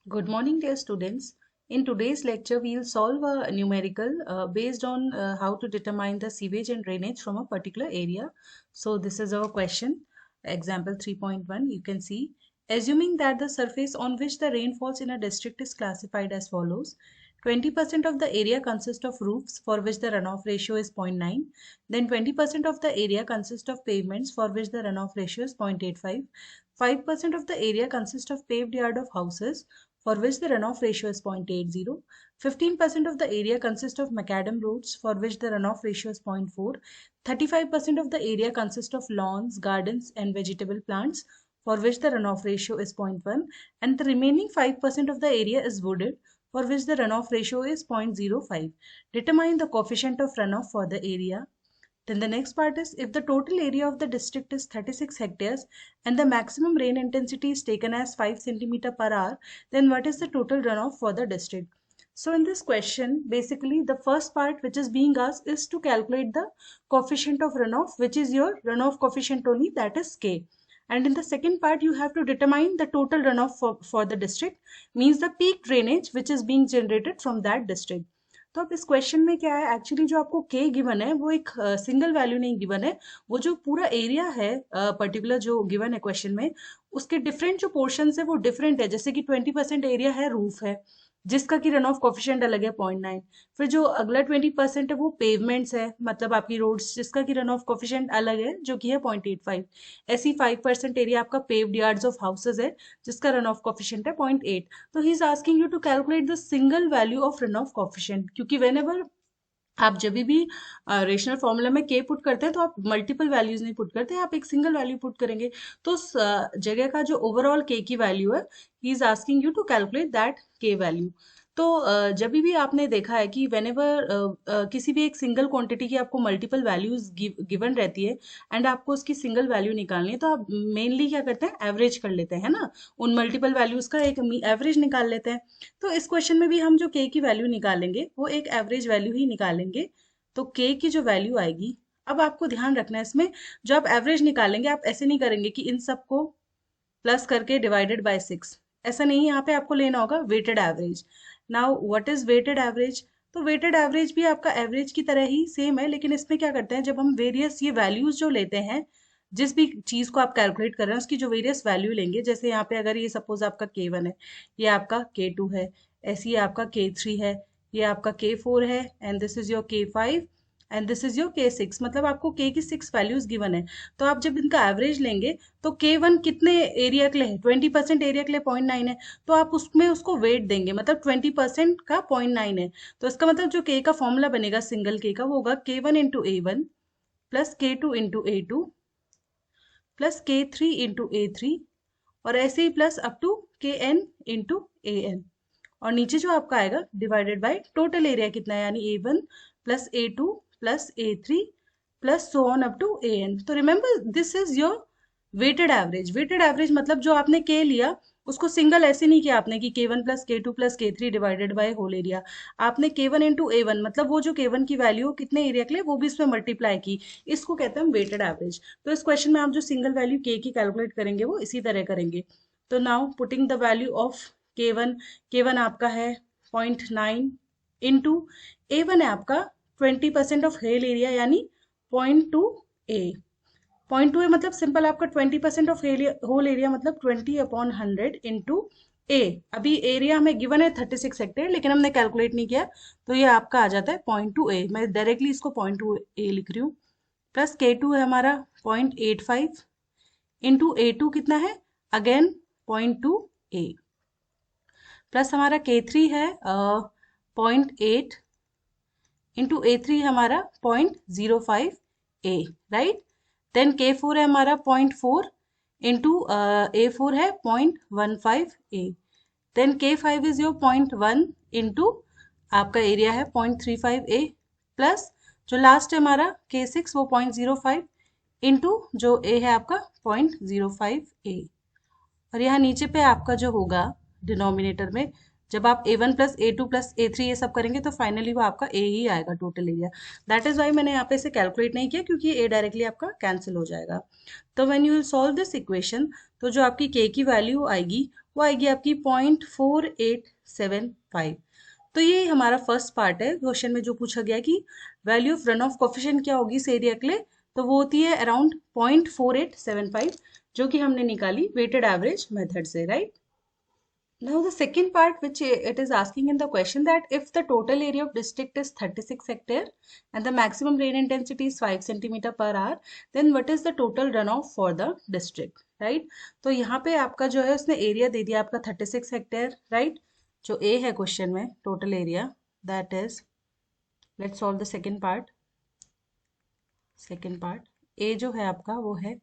Good morning, dear students. In today's lecture, we will solve a numerical based on how to determine the sewage and drainage from a particular area. So this is our question. Example 3.1, you can see, assuming that the surface on which the rain falls in a district is classified as follows. 20% of the area consists of roofs for which the runoff ratio is 0.9. Then 20% of the area consists of pavements for which the runoff ratio is 0.85. 5% of the area consists of paved yard of houses for which the runoff ratio is 0.80. 15% of the area consists of macadam roads for which the runoff ratio is 0.4. 35% of the area consists of lawns, gardens and vegetable plants for which the runoff ratio is 0.1, and the remaining 5% of the area is wooded for which the runoff ratio is 0.05. Determine the coefficient of runoff for the area. Then the next part is, if the total area of the district is 36 hectares and the maximum rain intensity is taken as 5 centimeter per hour, then what is the total runoff for the district? So in this question, basically the first part which is being asked is to calculate the coefficient of runoff, which is your runoff coefficient only, that is K. And in the second part, you have to determine the total runoff for the district, means the peak drainage which is being generated from that district. तो अब इस question में क्या है, actually जो आपको के given है वो एक सिंगल वैल्यू नहीं गिवन है, वो जो पूरा एरिया है पर्टिकुलर जो गिवन है क्वेश्चन में, उसके डिफरेंट जो पोर्शन है वो डिफरेंट है। जैसे कि 20% एरिया है रूफ है, जिसका की रन ऑफ कोफिशिएंट अलग है 0.9। फिर जो अगला 20% है वो पेवमेंट्स है, मतलब आपकी रोड्स, जिसका की रन ऑफ कोफिशिएंट अलग है जो कि है 0.85। ऐसी 5% एरिया आपका पेव्ड यार्ड्स ऑफ हाउसेज है, जिसका रन ऑफ कोफिशिएंट है 0.8। तो he is asking you to calculate the single value of runoff coefficient, क्योंकि वेन एवर आप जब भी रेशनल फॉर्मूला में के पुट करते हैं तो आप मल्टीपल वैल्यूज नहीं पुट करते, आप एक सिंगल वैल्यू पुट करेंगे। तो उस जगह का जो ओवरऑल के की वैल्यू है, he is asking you to calculate that K value. तो जब भी आपने देखा है कि वेन एवर किसी भी एक सिंगल क्वांटिटी की आपको मल्टीपल वैल्यूज गिवन रहती है एंड आपको उसकी सिंगल वैल्यू निकालनी है, तो आप मेनली क्या करते हैं, एवरेज कर लेते हैं ना, उन मल्टीपल वैल्यूज का एक एवरेज निकाल लेते हैं। तो इस क्वेश्चन में भी हम जो के की वैल्यू निकालेंगे वो एक एवरेज वैल्यू ही निकालेंगे। तो के की जो वैल्यू आएगी, अब आपको ध्यान रखना है इसमें, जो आप एवरेज निकालेंगे आप ऐसे नहीं करेंगे कि इन सबको प्लस करके डिवाइडेड बाय 6, ऐसा नहीं, यहाँ पे आपको लेना होगा weighted average. Now what is weighted average? तो वेटेड एवरेज भी आपका एवरेज की तरह ही सेम है, लेकिन इसमें क्या करते हैं, जब हम वेरियस ये वैल्यूज जो लेते हैं, जिस भी चीज को आप कैलकुलेट कर रहे हैं उसकी जो वेरियस वैल्यू लेंगे, जैसे यहाँ पे अगर ये सपोज आपका K1 है, ये आपका K2 है, ऐसी ये आपका K3 है, ये आपका K4 है, and this is your K5 and this is your K6, मतलब आपको K की 6 वैल्यूज गिवन है। तो आप जब इनका एवरेज लेंगे तो K1 कितने एरिया के लिए है, 20% एरिया के लिए 0.9 है, तो आप उसमें उसको वेट देंगे, मतलब 20% का 0.9 है। तो इसका मतलब जो K का फॉर्मूला बनेगा सिंगल K का, वो होगा K1 into A1 plus K2 into A2 plus K3 into A3, और ऐसे ही plus up to Kn into AN, और नीचे जो आपका आएगा डिवाइडेड बाय टोटल एरिया कितना है, यानी A1 plus A2 plus A3 plus so on up to AN। तो remember this is your weighted average. Weighted average मतलब जो आपने के लिया उसको सिंगल ऐसे नहीं किया आपने कि K1 plus K2 plus K3 divided by whole area, आपने K1 इंटू A1, मतलब वो जो K1 की वैल्यू कितने एरिया के लिए वो भी इसमें मल्टीप्लाई की, इसको कहते हैं वेटेड एवरेज। तो इस क्वेश्चन में आप जो सिंगल वैल्यू के की कैलकुलेट करेंगे वो इसी तरह करेंगे। तो now putting the value of K1, K1 आपका है 0.9 इंटू A1 है आपका 20% ऑफ हेल एरिया यानी 0.2A। 0.2 है मतलब सिंपल आपका 20% ऑफ होल एरिया, मतलब 20/100 इंटू ए। अभी एरिया हमें गिवन है 36 हेक्टेयर, लेकिन हमने कैलकुलेट नहीं किया, तो ये आपका आ जाता है 0.2A। मैं डायरेक्टली इसको 0.2A लिख रही हूँ। प्लस K2 है हमारा 0.85 इंटू A2 कितना है, अगेन 0.2A, प्लस हमारा K3 है 0.8 इंटू A3 हमारा 0.05A, राइट। देन K4 है हमारा 0.4 इंटू A4 है 0.15A। Then K5 is your 0.1 into आपका एरिया है 0.35A, प्लस जो लास्ट है हमारा K6 वो 0.05 इंटू जो A है आपका 0.05A। और यहाँ नीचे पे आपका जो होगा डिनोमिनेटर में, जब आप A1 plus A2 plus A3 ये सब करेंगे तो फाइनली वो आपका A ही आएगा total area. That is why मैंने यहाँ पे इसे कैलकुलेट नहीं किया, क्योंकि A डायरेक्टली आपका कैंसिल हो जाएगा। तो when you will solve this equation, तो जो आपकी K की वैल्यू आएगी वो आएगी आपकी 0.4875। तो ये हमारा फर्स्ट पार्ट है क्वेश्चन में जो पूछा गया कि value of runoff coefficient क्या होगी इस एरिया के लिए, तो वो होती है अराउंड 0.4875, जो कि हमने निकाली वेटेड एवरेज मेथड से, right. Now the second part which it is asking in the question that if the total area of district is 36 hectare and the maximum rain intensity is 5 centimeter per hour, then what is the total runoff for the district, right? तो यहाँ पे आपका जो है उसने area दे दिया आपका 36 hectare, right. जो ए है क्वेश्चन में total area, that is, let's solve the second part. Second part A जो है आपका वो है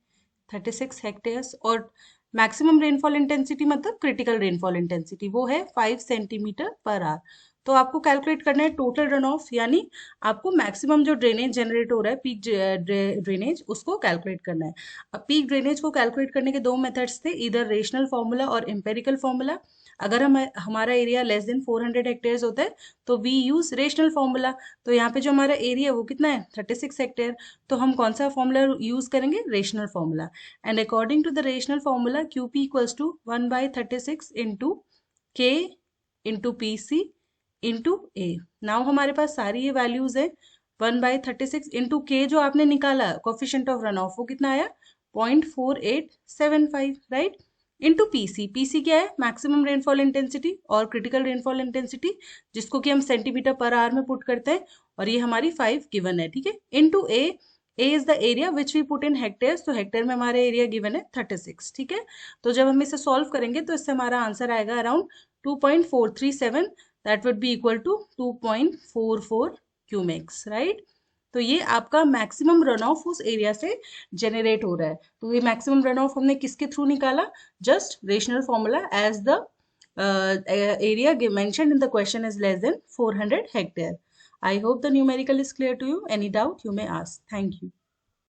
36 हेक्टेयर्स और मैक्सिमम रेनफॉल इंटेंसिटी मतलब क्रिटिकल रेनफॉल इंटेंसिटी वो है 5 सेंटीमीटर पर आवर। तो आपको कैलकुलेट करना है टोटल रन ऑफ, यानी आपको मैक्सिमम जो ड्रेनेज जनरेट हो रहा है पीक ड्रेनेज उसको कैलकुलेट करना है। अब पीक ड्रेनेज को कैलकुलेट करने के दो मेथड्स थे, इधर रेशनल फॉर्मूला और एम्पेरिकल फॉर्मूला। अगर हम हमारा एरिया लेस देन 400 हेक्टेयर्स होता है तो वी यूज रेशनल फॉर्मूला। तो यहाँ पे जो हमारा एरिया है वो कितना है 36 हेक्टेयर, तो हम कौन सा फॉर्मूला यूज करेंगे, rational formula. And according to the rational formula QP equals to 1/36 into K into P C into A. Now हमारे पास सारी ये वैल्यूज है। 1/36 इंटू के जो आपने निकाला कोफिशिएंट ऑफ रन ऑफ वो कितना आया 0.4875, राइट। इंटू पीसी, पीसी क्या है मैक्सिमम रेनफॉल इंटेंसिटी और क्रिटिकल रेनफॉल इंटेंसिटी, जिसको कि हम सेंटीमीटर पर आवर में पुट करते हैं, और ये हमारी 5 गिवन है, ठीक है। Into A, A is the area which we put in hectares, तो हेक्टेयर में हमारा एरिया गिवन है 36, ठीक है। तो जब हम इसे सॉल्व करेंगे तो इससे हमारा आंसर आएगा around 2.437, that would be equal to 2.44 cumecs, right. तो ये आपका मैक्सिमम रन ऑफ उस एरिया से जनरेट हो रहा है। तो ये मैक्सिमम रन ऑफ हमने किसके थ्रू निकाला, just rational formula, as the area mentioned in the question is less than 400 hectare. I hope the numerical is clear to you. Any doubt you may ask. Thank you.